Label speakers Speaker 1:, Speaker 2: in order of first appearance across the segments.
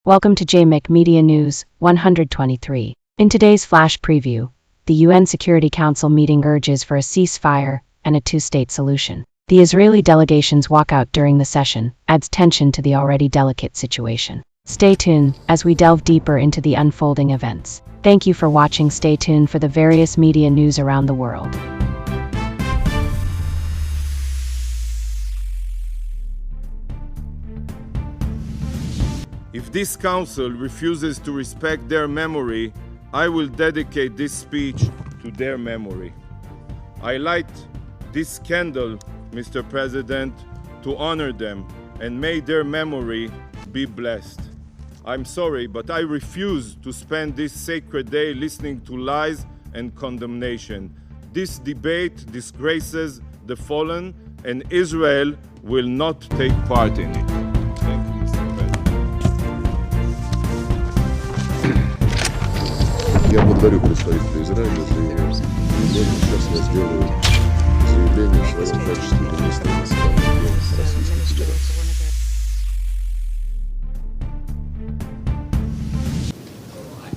Speaker 1: Welcome to JMIC Media News 123. In today's flash preview, the UN Security Council meeting urges for a ceasefire and a two-state solution. The Israeli delegation's walkout during the session adds tension to the already delicate situation. Stay tuned as we delve deeper into the unfolding events. Thank you for watching. Stay tuned for the various media news around the world.
Speaker 2: If this council refuses to respect their memory, I will dedicate this speech to their memory. I light this candle, Mr. President, to honor them, and may their memory be blessed. I'm sorry, but I refuse to spend this sacred day listening to lies and condemnation. This debate disgraces the fallen, and Israel will not take part in it.
Speaker 3: Я благодарю представителя Израиля за его заявление. Сейчас я сделаю заявление в своем качестве министра иностранных дел Российской Федерации.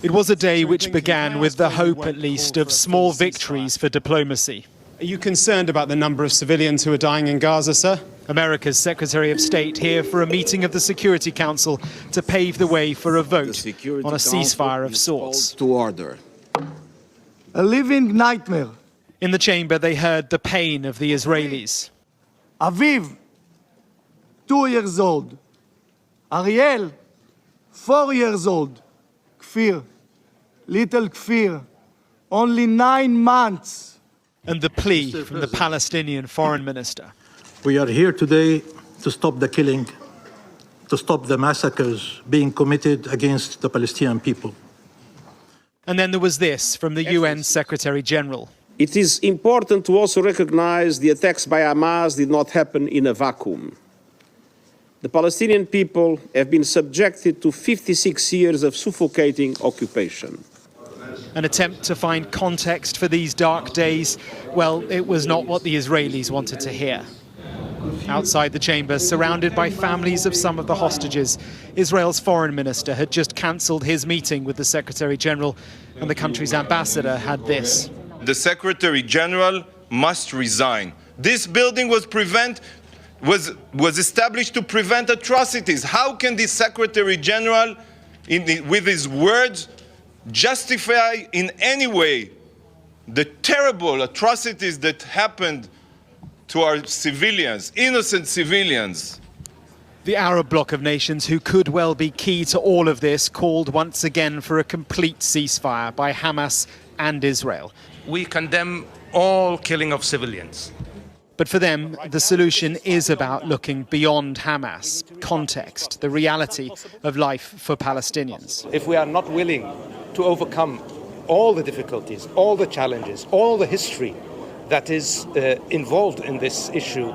Speaker 4: It was a day which began with the hope, at least, of small victories for diplomacy.
Speaker 5: Are you concerned about the number of civilians who are dying in Gaza, sir?
Speaker 4: America's Secretary of State here for a meeting of the Security Council to pave the way for a vote on a ceasefire of sorts.
Speaker 6: To order.
Speaker 7: A living nightmare.
Speaker 4: In the chamber, they heard the pain of the Israelis.
Speaker 7: Aviv, 2 years old. Ariel, 4 years old. Kfir, little Kfir, only 9 months.
Speaker 4: And the plea from the Palestinian foreign minister.
Speaker 8: We are here today to stop the killing, to stop the massacres being committed against the Palestinian people.
Speaker 4: And then there was this from the UN Secretary General.
Speaker 6: It is important to also recognize the attacks by Hamas did not happen in a vacuum. The Palestinian people have been subjected to 56 years of suffocating occupation.
Speaker 4: An attempt to find context for these dark days, well, it was not what the Israelis wanted to hear. Outside the chamber, surrounded by families of some of the hostages, Israel's foreign minister had just cancelled his meeting with the Secretary General, and the country's ambassador had this.
Speaker 2: The Secretary General must resign. This building was established to prevent atrocities. How can the Secretary General, with his words, justify in any way the terrible atrocities that happened to our civilians, innocent civilians?
Speaker 4: The Arab bloc of nations, who could well be key to all of this, called once again for a complete ceasefire by Hamas and Israel.
Speaker 9: We condemn all killing of civilians.
Speaker 4: But for them, the solution is about looking beyond Hamas, context, the reality of life for Palestinians.
Speaker 10: If we are not willing to overcome all the difficulties, all the challenges, all the history that is involved in this issue,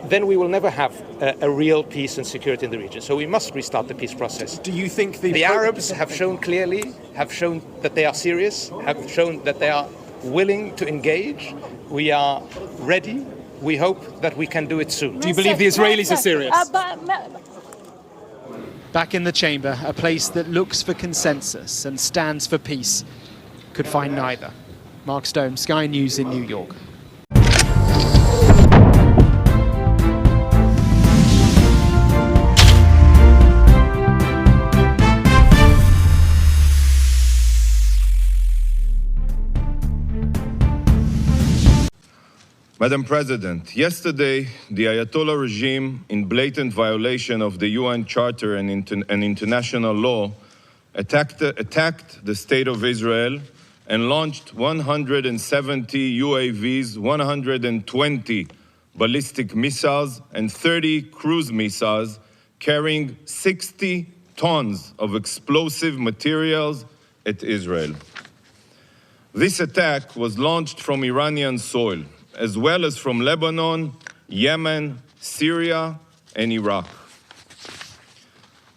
Speaker 10: then we will never have a real peace and security in the region. So we must restart the peace process.
Speaker 5: Do you think
Speaker 10: the Arabs have shown clearly, have shown that they are serious, have shown that they are willing to engage? We are ready. We hope that we can do it soon.
Speaker 5: Do you believe the Israelis are serious?
Speaker 4: Back in the chamber, a place that looks for consensus and stands for peace could find neither. Mark Stone, Sky News in New York.
Speaker 2: Madam President, yesterday, the Ayatollah regime, in blatant violation of the UN Charter and international law, attacked the State of Israel and launched 170 UAVs, 120 ballistic missiles, and 30 cruise missiles carrying 60 tons of explosive materials at Israel. This attack was launched from Iranian soil, as well as from Lebanon, Yemen, Syria, and Iraq.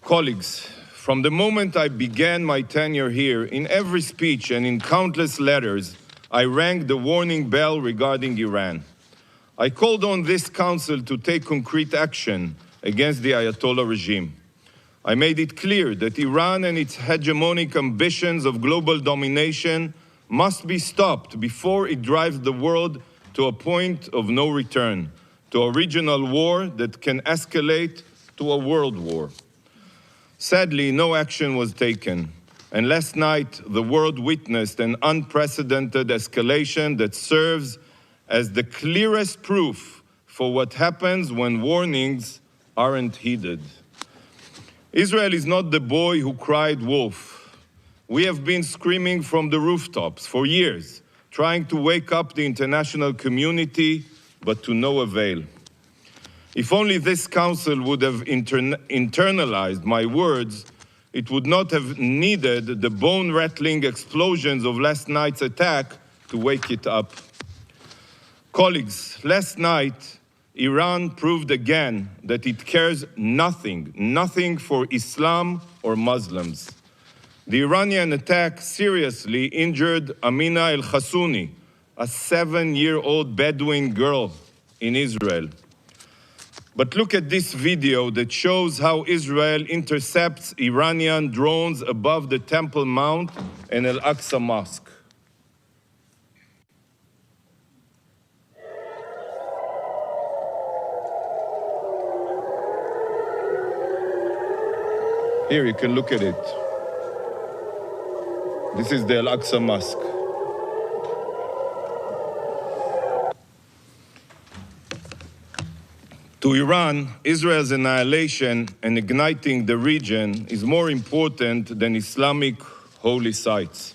Speaker 2: Colleagues, from the moment I began my tenure here, in every speech and in countless letters, I rang the warning bell regarding Iran. I called on this council to take concrete action against the Ayatollah regime. I made it clear that Iran and its hegemonic ambitions of global domination must be stopped before it drives the world to a point of no return, to a regional war that can escalate to a world war. Sadly, no action was taken, and last night the world witnessed an unprecedented escalation that serves as the clearest proof for what happens when warnings aren't heeded. Israel is not the boy who cried wolf. We have been screaming from the rooftops for years, trying to wake up the international community, but to no avail. If only this council would have internalized my words, it would not have needed the bone-rattling explosions of last night's attack to wake it up. Colleagues, last night, Iran proved again that it cares nothing for Islam or Muslims. The Iranian attack seriously injured Amina El-Khassouni, a 7-year-old Bedouin girl in Israel. But look at this video that shows how Israel intercepts Iranian drones above the Temple Mount and Al-Aqsa Mosque. Here, you can look at it. This is the Al-Aqsa Mosque. To Iran, Israel's annihilation and igniting the region is more important than Islamic holy sites.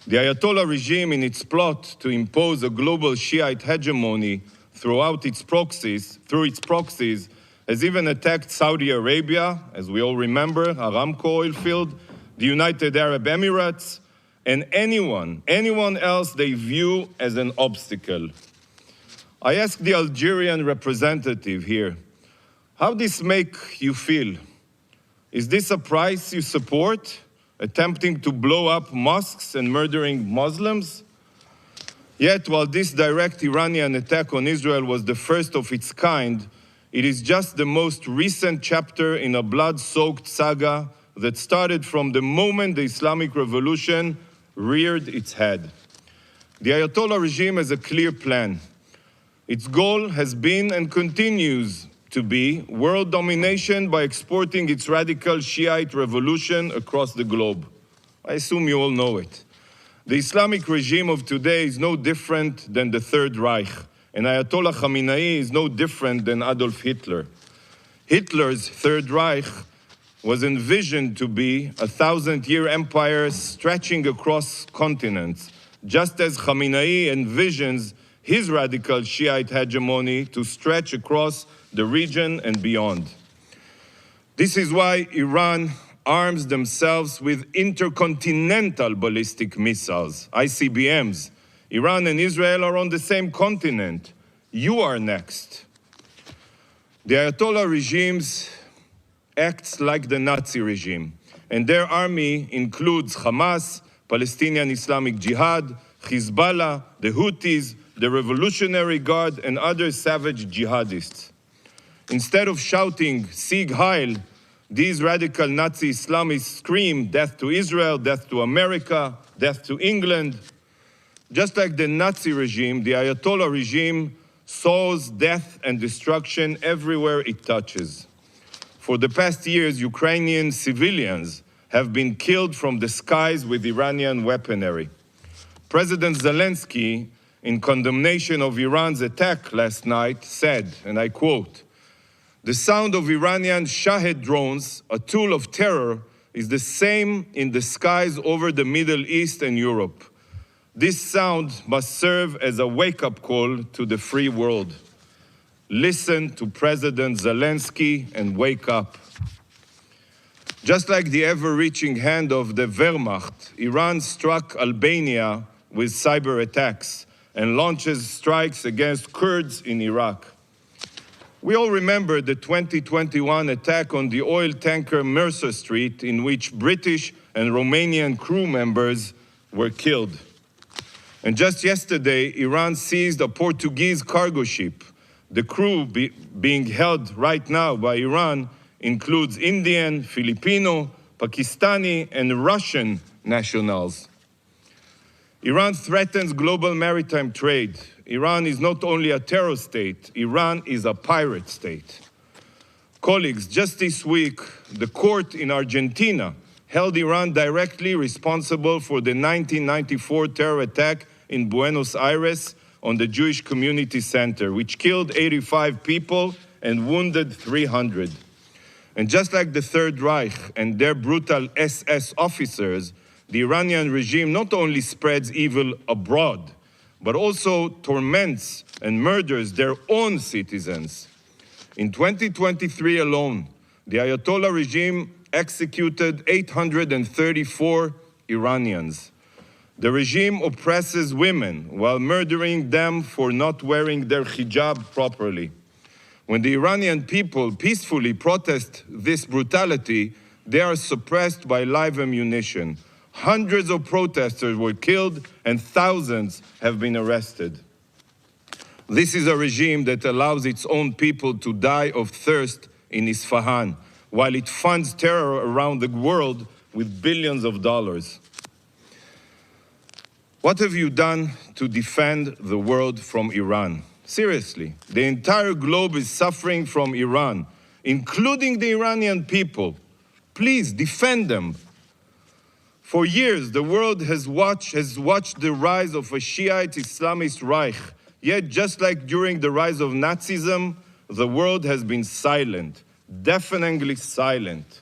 Speaker 2: The Ayatollah regime, in its plot to impose a global Shiite hegemony through its proxies, has even attacked Saudi Arabia, as we all remember, Aramco oil field, the United Arab Emirates, and anyone else they view as an obstacle. I asked the Algerian representative here, how does this make you feel? Is this a price you support, attempting to blow up mosques and murdering Muslims? Yet, while this direct Iranian attack on Israel was the first of its kind, it is just the most recent chapter in a blood-soaked saga that started from the moment the Islamic Revolution reared its head. The Ayatollah regime has a clear plan. Its goal has been and continues to be world domination by exporting its radical Shiite revolution across the globe. I assume you all know it. The Islamic regime of today is no different than the Third Reich, and Ayatollah Khamenei is no different than Adolf Hitler. Hitler's Third Reich was envisioned to be a 1,000-year empire stretching across continents, just as Khamenei envisions his radical Shiite hegemony to stretch across the region and beyond. This is why Iran arms themselves with intercontinental ballistic missiles, ICBMs. Iran and Israel are on the same continent. You are next. The Ayatollah regimes acts like the Nazi regime, and their army includes Hamas, Palestinian Islamic Jihad, Hezbollah, the Houthis, the Revolutionary Guard, and other savage jihadists. Instead of shouting, Sieg Heil, these radical Nazi Islamists scream, death to Israel, death to America, death to England. Just like the Nazi regime, the Ayatollah regime sows death and destruction everywhere it touches. For the past years, Ukrainian civilians have been killed from the skies with Iranian weaponry. President Zelensky, in condemnation of Iran's attack last night, said, and I quote, "The sound of Iranian Shahed drones, a tool of terror, is the same in the skies over the Middle East and Europe. This sound must serve as a wake-up call to the free world. Listen to President Zelensky and wake up." Just like the ever-reaching hand of the Wehrmacht, Iran struck Albania with cyber attacks and launches strikes against Kurds in Iraq. We all remember the 2021 attack on the oil tanker Mercer Street, in which British and Romanian crew members were killed. And just yesterday, Iran seized a Portuguese cargo ship, the crew being held right now by Iran includes Indian, Filipino, Pakistani, and Russian nationals. Iran threatens global maritime trade. Iran is not only a terror state, Iran is a pirate state. Colleagues, just this week, the court in Argentina held Iran directly responsible for the 1994 terror attack in Buenos Aires on the Jewish Community Center, which killed 85 people and wounded 300. And just like the Third Reich and their brutal SS officers, the Iranian regime not only spreads evil abroad, but also torments and murders their own citizens. In 2023 alone, the Ayatollah regime executed 834 Iranians. The regime oppresses women while murdering them for not wearing their hijab properly. When the Iranian people peacefully protest this brutality, they are suppressed by live ammunition. Hundreds of protesters were killed and thousands have been arrested. This is a regime that allows its own people to die of thirst in Isfahan, while it funds terror around the world with billions of dollars. What have you done to defend the world from Iran? Seriously, the entire globe is suffering from Iran, including the Iranian people. Please defend them. For years, the world has watched the rise of a Shiite Islamist Reich. Yet, just like during the rise of Nazism, the world has been silent, deafeningly silent.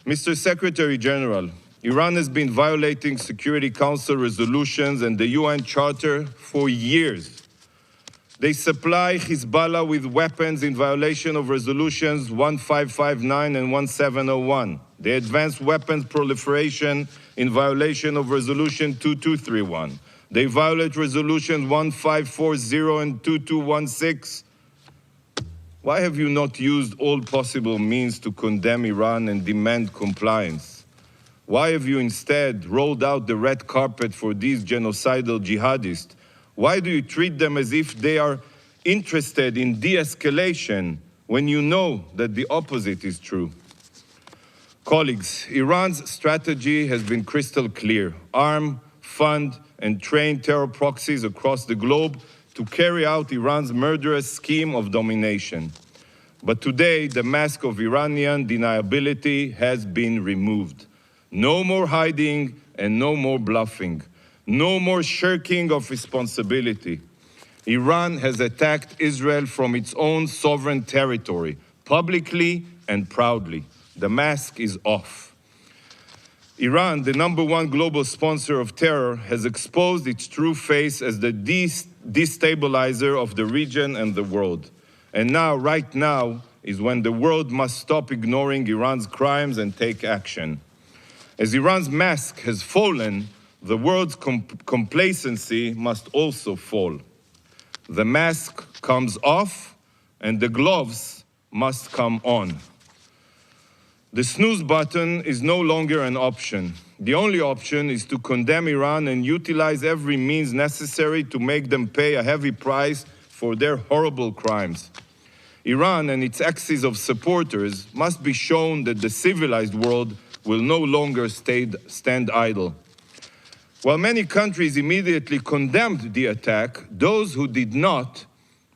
Speaker 2: Mr. Secretary General, Iran has been violating Security Council resolutions and the UN Charter for years. They supply Hezbollah with weapons in violation of resolutions 1559 and 1701. They advance weapons proliferation in violation of resolution 2231. They violate resolutions 1540 and 2216. Why have you not used all possible means to condemn Iran and demand compliance? Why have you instead rolled out the red carpet for these genocidal jihadists? Why do you treat them as if they are interested in de-escalation when you know that the opposite is true? Colleagues, Iran's strategy has been crystal clear: arm, fund, and train terror proxies across the globe to carry out Iran's murderous scheme of domination. But today, the mask of Iranian deniability has been removed. No more hiding and no more bluffing. No more shirking of responsibility. Iran has attacked Israel from its own sovereign territory, publicly and proudly. The mask is off. Iran, the #1 global sponsor of terror, has exposed its true face as the destabilizer of the region and the world. And now, right now, is when the world must stop ignoring Iran's crimes and take action. As Iran's mask has fallen, the world's complacency must also fall. The mask comes off and the gloves must come on. The snooze button is no longer an option. The only option is to condemn Iran and utilize every means necessary to make them pay a heavy price for their horrible crimes. Iran and its axis of supporters must be shown that the civilized world will no longer stand idle. While many countries immediately condemned the attack, those who did not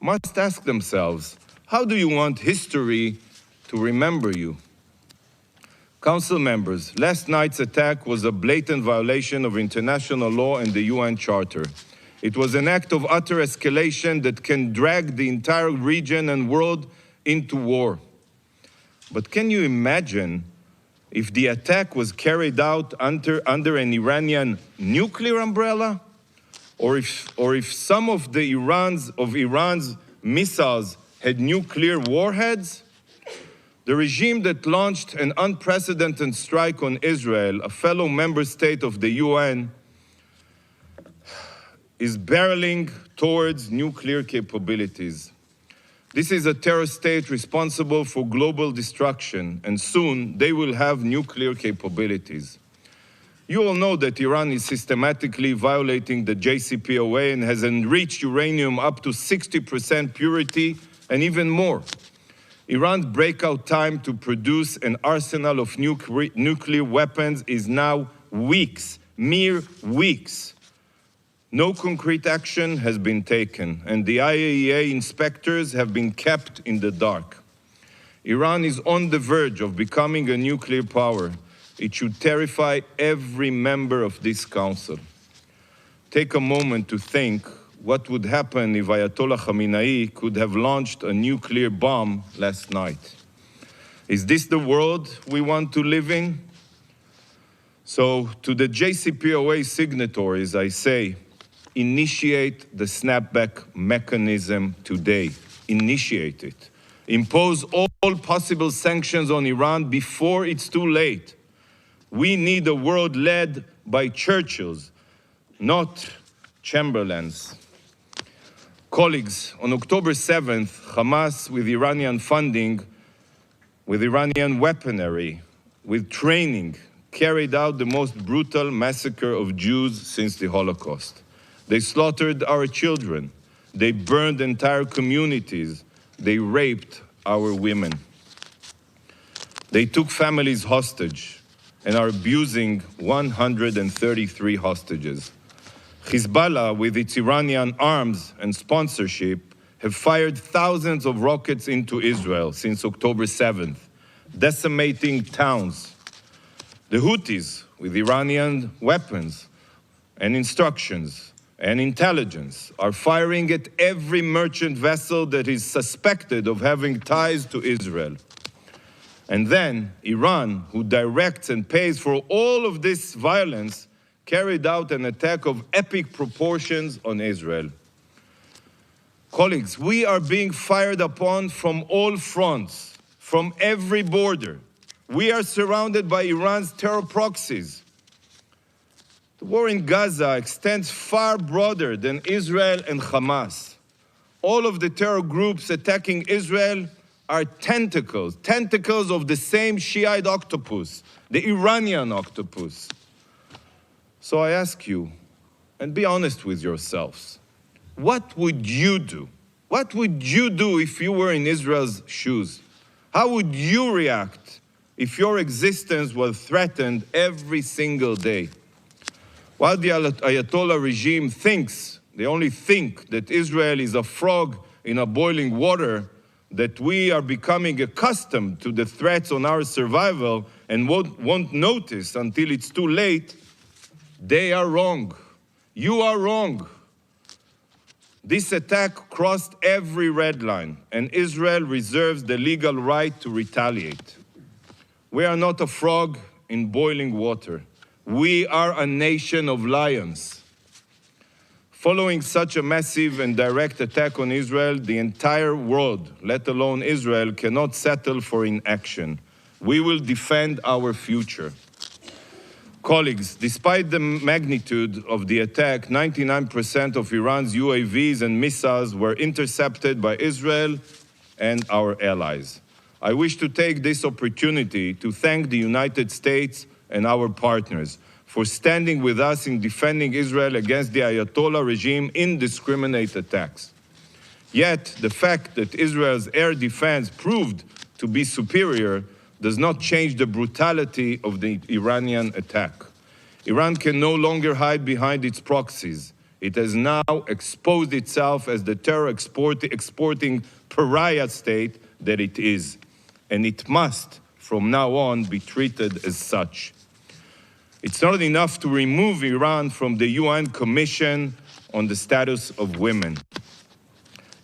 Speaker 2: must ask themselves, how do you want history to remember you? Council members, last night's attack was a blatant violation of international law and the UN Charter. It was an act of utter escalation that can drag the entire region and world into war. But can you imagine if the attack was carried out under an Iranian nuclear umbrella? Or if some of Iran's missiles had nuclear warheads? The regime that launched an unprecedented strike on Israel, a fellow member state of the UN, is barreling towards nuclear capabilities. This is a terror state responsible for global destruction, and soon they will have nuclear capabilities. You all know that Iran is systematically violating the JCPOA and has enriched uranium up to 60% purity and even more. Iran's breakout time to produce an arsenal of nuclear weapons is now weeks, mere weeks. No concrete action has been taken, and the IAEA inspectors have been kept in the dark. Iran is on the verge of becoming a nuclear power. It should terrify every member of this council. Take a moment to think what would happen if Ayatollah Khamenei could have launched a nuclear bomb last night. Is this the world we want to live in? So, to the JCPOA signatories, I say, initiate the snapback mechanism today. Initiate it. Impose all possible sanctions on Iran before it's too late. We need a world led by Churchills, not Chamberlains. Colleagues, on October 7th, Hamas, with Iranian funding, with Iranian weaponry, with training, carried out the most brutal massacre of Jews since the Holocaust. They slaughtered our children. They burned entire communities. They raped our women. They took families hostage and are abusing 133 hostages. Hezbollah, with its Iranian arms and sponsorship, have fired thousands of rockets into Israel since October 7th, decimating towns. The Houthis, with Iranian weapons and instructions and intelligence, are firing at every merchant vessel that is suspected of having ties to Israel. And then Iran, who directs and pays for all of this violence, carried out an attack of epic proportions on Israel. Colleagues, we are being fired upon from all fronts, from every border. We are surrounded by Iran's terror proxies. The war in Gaza extends far broader than Israel and Hamas. All of the terror groups attacking Israel are tentacles of the same Shiite octopus, the Iranian octopus. So I ask you, and be honest with yourselves, what would you do? What would you do if you were in Israel's shoes? How would you react if your existence was threatened every single day? While the Ayatollah regime thinks, they only think, that Israel is a frog in a boiling water, that we are becoming accustomed to the threats on our survival and won't notice until it's too late, they are wrong. You are wrong. This attack crossed every red line, and Israel reserves the legal right to retaliate. We are not a frog in boiling water. We are a nation of lions. Following such a massive and direct attack on Israel, the entire world, let alone Israel, cannot settle for inaction. We will defend our future. Colleagues, despite the magnitude of the attack, 99% of Iran's UAVs and missiles were intercepted by Israel and our allies. I wish to take this opportunity to thank the United States and our partners for standing with us in defending Israel against the Ayatollah regime indiscriminate attacks. Yet, the fact that Israel's air defense proved to be superior does not change the brutality of the Iranian attack. Iran can no longer hide behind its proxies. It has now exposed itself as the terror exporting pariah state that it is, and it must, from now on, be treated as such. It's not enough to remove Iran from the UN Commission on the Status of Women.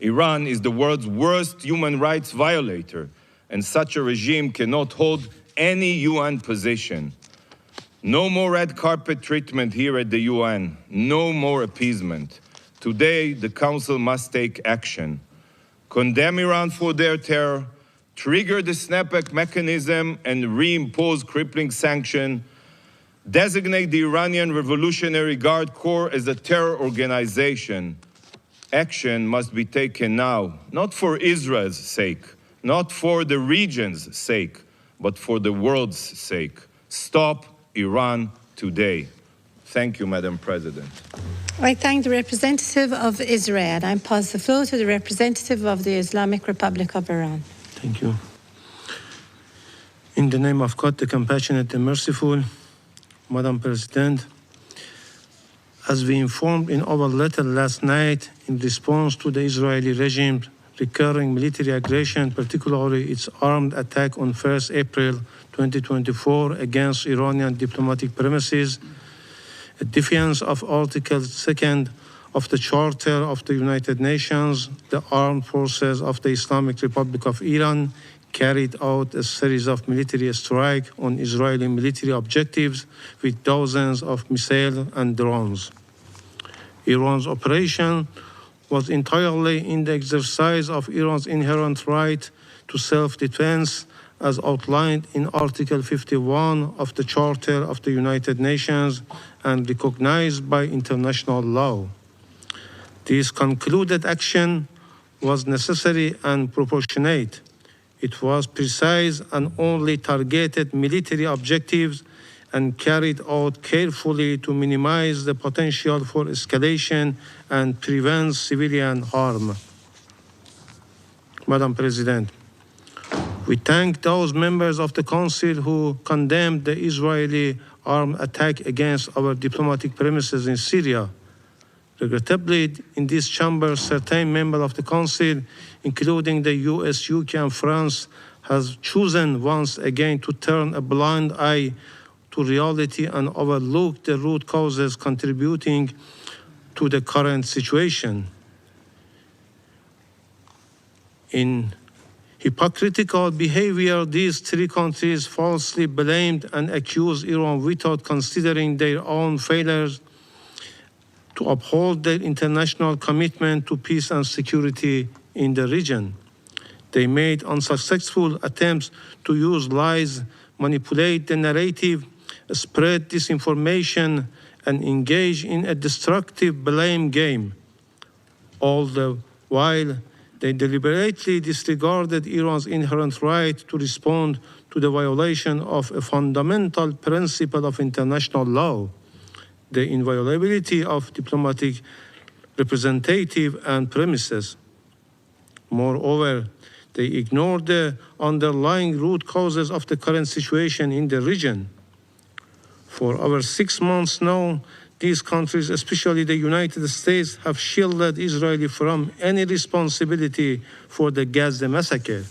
Speaker 2: Iran is the world's worst human rights violator, and such a regime cannot hold any UN position. No more red carpet treatment here at the UN. No more appeasement. Today, the Council must take action. Condemn Iran for their terror, trigger the snapback mechanism and reimpose crippling sanction, designate the Iranian Revolutionary Guard Corps as a terror organization. Action must be taken now, not for Israel's sake, not for the region's sake, but for the world's sake. Stop Iran today. Thank you, Madam President.
Speaker 11: I thank the representative of Israel. I pass the floor to the representative of the Islamic Republic of Iran. Thank you. In the name of God, the compassionate and merciful, Madam President, as we informed in our letter last night in response to the Israeli regime's recurring military aggression, particularly its armed attack on 1st April 2024 against Iranian diplomatic premises, a defiance of Article 2 of the Charter of the United Nations, the armed forces of the Islamic Republic of Iran carried out a series of military strikes on Israeli military objectives with dozens of missiles and drones. Iran's operation was entirely in the exercise of Iran's inherent right to self-defense as outlined in Article 51 of the Charter of the United Nations and recognized by international law. This concluded action was necessary and proportionate. It was precise and only targeted military objectives and carried out carefully to minimize the potential for escalation and prevent civilian harm. Madam President, we thank those members of the Council who condemned the Israeli armed attack against our diplomatic premises in Syria. Regrettably, in this chamber, certain members of the Council, including the US, UK, and France, has chosen once again to turn a blind eye to reality and overlook the root causes contributing to the current situation. In hypocritical behavior, these three countries falsely blamed and accused Iran without considering their own failures to uphold their international commitment to peace and security in the region. They made unsuccessful attempts to use lies, manipulate the narrative, spread disinformation, and engage in a destructive blame game. All the while, they deliberately disregarded Iran's inherent right to respond to the violation of a fundamental principle of international law, the inviolability of diplomatic representative and premises. Moreover, they ignored the underlying root causes of the current situation in the region. For over 6 months now, these countries, especially the United States, have shielded Israel from any responsibility for the Gaza massacre,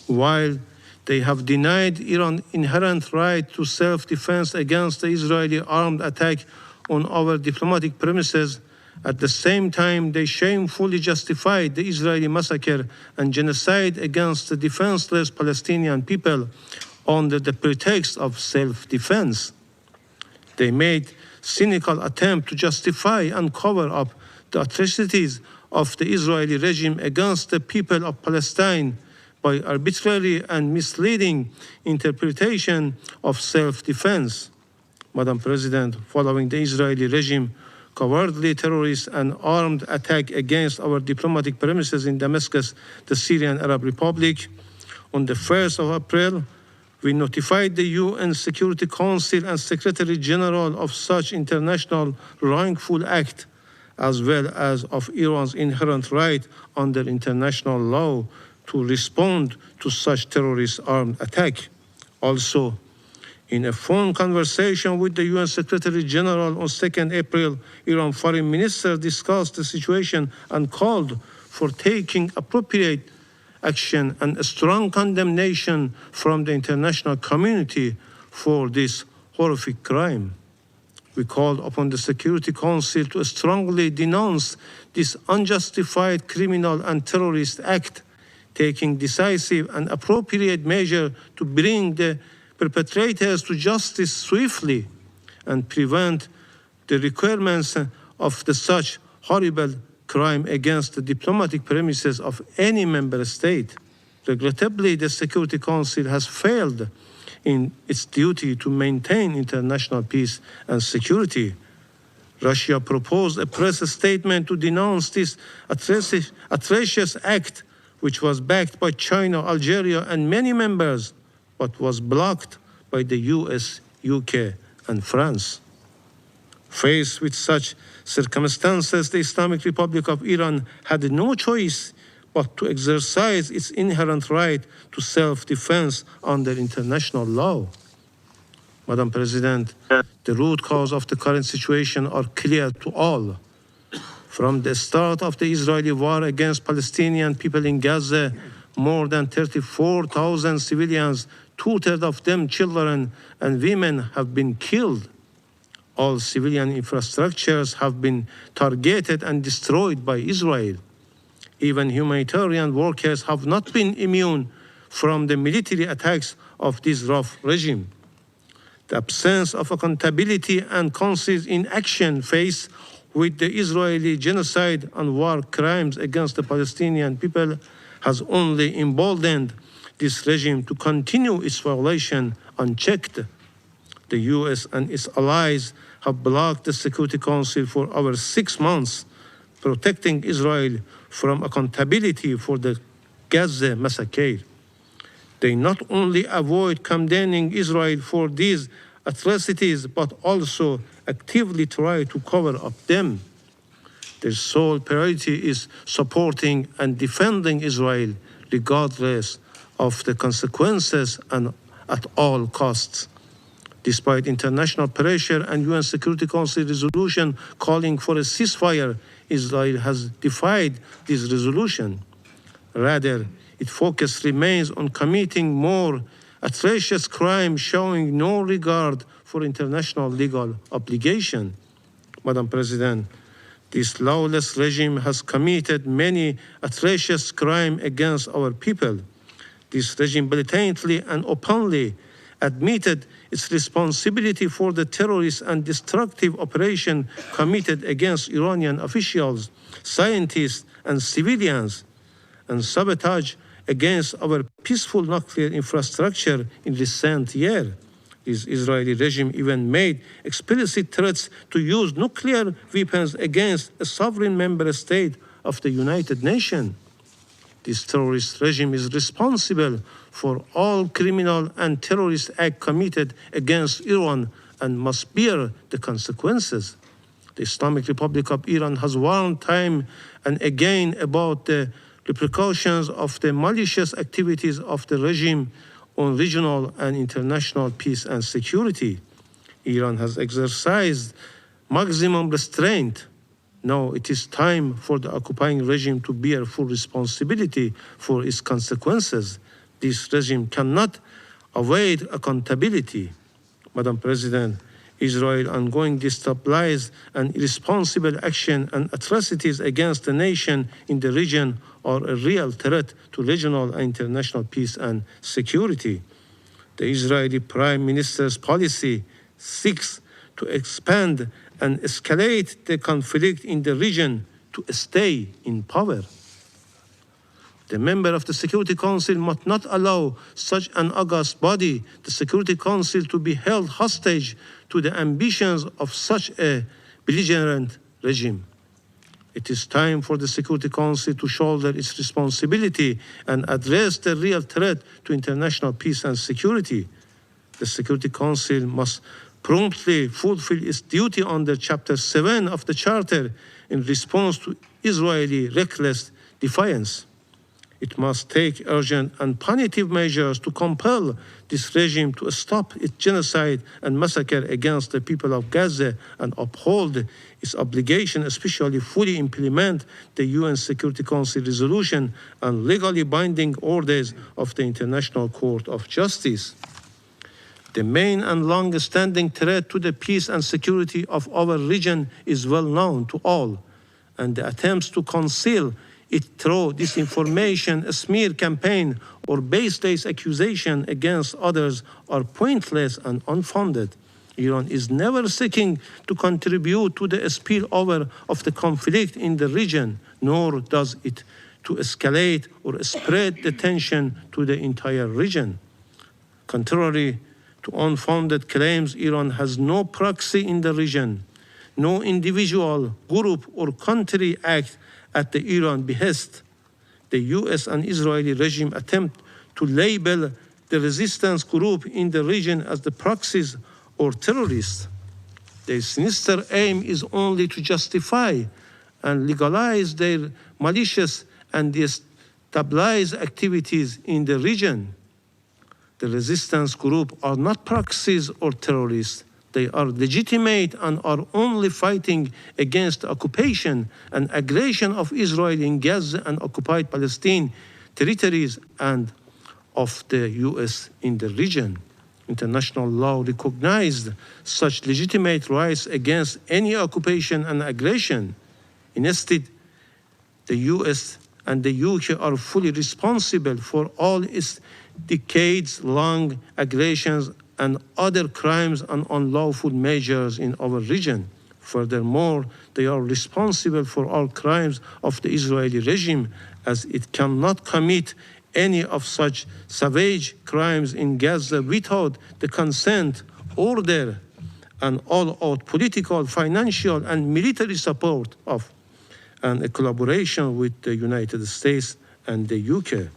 Speaker 11: while they have denied Iran inherent right to self-defense against the Israeli armed attack on our diplomatic premises. At the same time, they shamefully justified the Israeli massacre and genocide against the defenseless Palestinian people under the pretext of self-defense. They made cynical attempt to justify and cover up the atrocities of the Israeli regime against the people of Palestine by arbitrary and misleading interpretation of self-defense. Madam President, following the Israeli regime cowardly terrorist and armed attack against our diplomatic premises in Damascus, the Syrian Arab Republic, on the 1st of April, we notified the UN Security Council and Secretary General of such international wrongful act, as well as of Iran's inherent right under international law to respond to such terrorist armed attack. Also, in a phone conversation with the UN Secretary General on 2nd April, Iran Foreign Minister discussed the situation and called for taking appropriate action and a strong condemnation from the international community for this horrific crime. We called upon the Security Council to strongly denounce this unjustified criminal and terrorist act, taking decisive and appropriate measure to bring the perpetrators to justice swiftly and prevent the recurrence of such horrible crime against the diplomatic premises of any member state. Regrettably, the Security Council has failed in its duty to maintain international peace and security. Russia proposed a press statement to denounce this atrocious act, which was backed by China, Algeria, and many members, but was blocked by the US, UK, and France. Faced with such circumstances, the Islamic Republic of Iran had no choice but to exercise its inherent right to self-defense under international law. Madam President, the root cause of the current situation are clear to all. From the start of the Israeli war against Palestinian people in Gaza, more than 34,000 civilians, two-thirds of them children and women, have been killed. All civilian infrastructures have been targeted and destroyed by Israel. Even humanitarian workers have not been immune from the military attacks of this rough regime. The absence of accountability and conscious inaction faced with the Israeli genocide and war crimes against the Palestinian people has only emboldened this regime to continue its violation unchecked. The US and its allies have blocked the Security Council for over 6 months, protecting Israel from accountability for the Gaza massacre. They not only avoid condemning Israel for these atrocities, but also actively try to cover up them. Their sole priority is supporting and defending Israel, regardless of the consequences and at all costs. Despite international pressure and UN Security Council resolution calling for a ceasefire, Israel has defied this resolution. Rather, its focus remains on committing more atrocious crimes, showing no regard for international legal obligation. Madam President, this lawless regime has committed many atrocious crimes against our people. This regime blatantly and openly admitted its responsibility for the terrorist and destructive operation committed against Iranian officials, scientists, and civilians, and sabotage against our peaceful nuclear infrastructure in recent years. This Israeli regime even made explicit threats to use nuclear weapons against a sovereign member state of the United Nations. This terrorist regime is responsible for all criminal and terrorist acts committed against Iran and must bear the consequences. The Islamic Republic of Iran has warned time and again about the repercussions of the malicious activities of the regime on regional and international peace and security. Iran has exercised maximum restraint. Now it is time for the occupying regime to bear full responsibility for its consequences. This regime cannot avoid accountability. Madam President, Israel's ongoing destabilized and irresponsible action and atrocities against the nation in the region are a real threat to regional and international peace and security. The Israeli Prime Minister's policy seeks to expand and escalate the conflict in the region to stay in power. The member of the Security Council must not allow such an august body, the Security Council, to be held hostage to the ambitions of such a belligerent regime. It is time for the Security Council to shoulder its responsibility and address the real threat to international peace and security. The Security Council must promptly fulfill its duty under Chapter 7 of the Charter in response to Israeli reckless defiance. It must take urgent and punitive measures to compel this regime to stop its genocide and massacre against the people of Gaza and uphold its obligation, especially fully implement the UN Security Council resolution and legally binding orders of the International Court of Justice. The main and long-standing threat to the peace and security of our region is well known to all, and the attempts to conceal it through disinformation, a smear campaign, or baseless accusation against others are pointless and unfounded. Iran is never seeking to contribute to the spillover of the conflict in the region, nor does it to escalate or spread the tension to the entire region. Contrary to unfounded claims, Iran has no proxy in the region. No individual, group, or country act at the Iran behest. The US and Israeli regime attempt to label the resistance group in the region as the proxies or terrorists. Their sinister aim is only to justify and legalize their malicious and destabilize activities in the region. The resistance group are not proxies or terrorists. They are legitimate and are only fighting against the occupation and aggression of Israel in Gaza and occupied Palestine territories and of the US in the region. International law recognized such legitimate rights against any occupation and aggression. Instead, the US and the UK are fully responsible for all its decades-long aggressions and other crimes and unlawful measures in our region. Furthermore, they are responsible for all crimes of the Israeli regime, as it cannot commit any of such savage crimes in Gaza without the consent, order, and all-out political, financial, and military support of and a collaboration with the United States and the UK.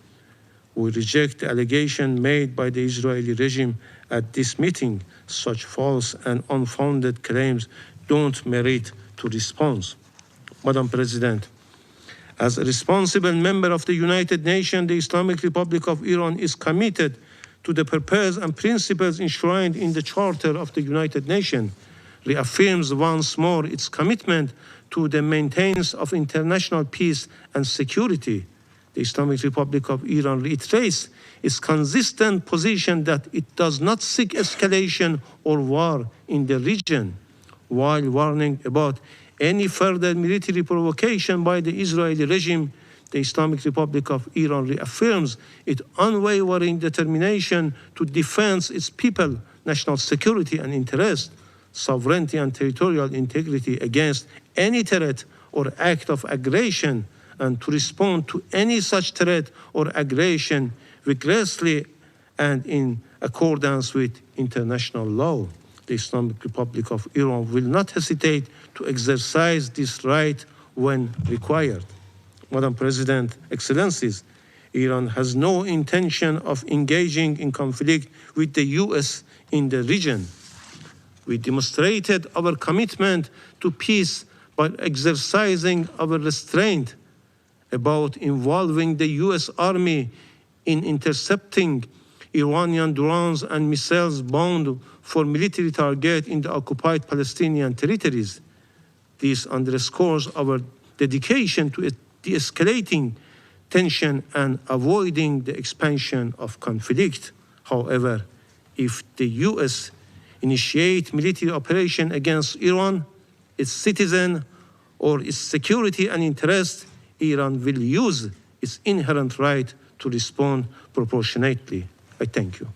Speaker 11: We reject the allegation made by the Israeli regime at this meeting. Such false and unfounded claims don't merit to response. Madam President, as a responsible member of the United Nations, the Islamic Republic of Iran is committed to the purpose and principles enshrined in the Charter of the United Nations, reaffirms once more its commitment to the maintenance of international peace and security. The Islamic Republic of Iran reiterates its consistent position that it does not seek escalation or war in the region, while warning about any further military provocation by the Israeli regime. The Islamic Republic of Iran reaffirms its unwavering determination to defend its people, national security and interest, sovereignty and territorial integrity against any threat or act of aggression, and to respond to any such threat or aggression vigorously and in accordance with international law. The Islamic Republic of Iran will not hesitate to exercise this right when required. Madam President, Excellencies, Iran has no intention of engaging in conflict with the US in the region. We demonstrated our commitment to peace by exercising our restraint about involving the US Army in intercepting Iranian drones and missiles bound for military targets in the occupied Palestinian territories. This underscores our dedication to de-escalating tension and avoiding the expansion of conflict. However, if the US initiate military operation against Iran, its citizen, or its security and interest, Iran will use its inherent right to respond proportionately. I thank you.